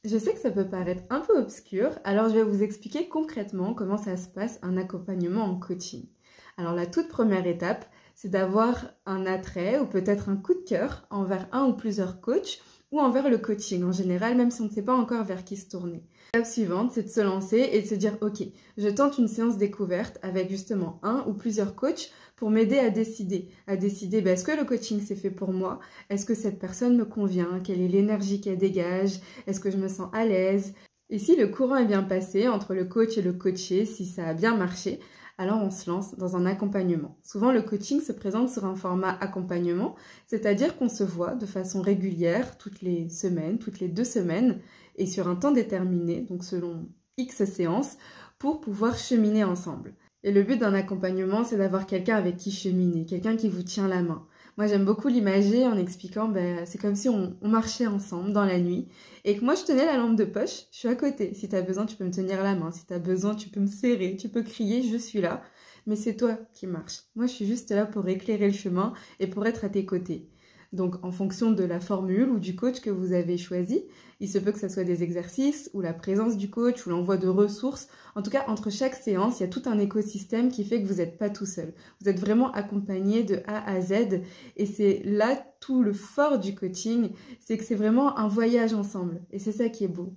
Je sais que ça peut paraître un peu obscur, alors je vais vous expliquer concrètement comment ça se passe un accompagnement en coaching. Alors la toute première étape, c'est d'avoir un attrait ou peut-être un coup de cœur envers un ou plusieurs coachs ou envers le coaching en général, même si on ne sait pas encore vers qui se tourner. L'étape suivante, c'est de se lancer et de se dire ok, je tente une séance découverte avec justement un ou plusieurs coachs pour m'aider à décider est-ce que le coaching c'est fait pour moi, est-ce que cette personne me convient, quelle est l'énergie qu'elle dégage, est-ce que je me sens à l'aise. Et si le courant est bien passé entre le coach et le coaché, si ça a bien marché, alors on se lance dans un accompagnement. Souvent, le coaching se présente sur un format accompagnement, c'est-à-dire qu'on se voit de façon régulière, toutes les semaines, toutes les 2 semaines, et sur un temps déterminé, donc selon X séances, pour pouvoir cheminer ensemble. Et le but d'un accompagnement, c'est d'avoir quelqu'un avec qui cheminer, quelqu'un qui vous tient la main. Moi, j'aime beaucoup l'imager en expliquant, c'est comme si on marchait ensemble dans la nuit et que moi, je tenais la lampe de poche, je suis à côté. Si tu as besoin, tu peux me tenir la main. Si tu as besoin, tu peux me serrer, tu peux crier, je suis là. Mais c'est toi qui marches. Moi, je suis juste là pour éclairer le chemin et pour être à tes côtés. Donc, en fonction de la formule ou du coach que vous avez choisi, il se peut que ce soit des exercices ou la présence du coach ou l'envoi de ressources. En tout cas, entre chaque séance, il y a tout un écosystème qui fait que vous n'êtes pas tout seul. Vous êtes vraiment accompagné de A à Z et c'est là tout le fort du coaching, c'est que c'est vraiment un voyage ensemble et c'est ça qui est beau.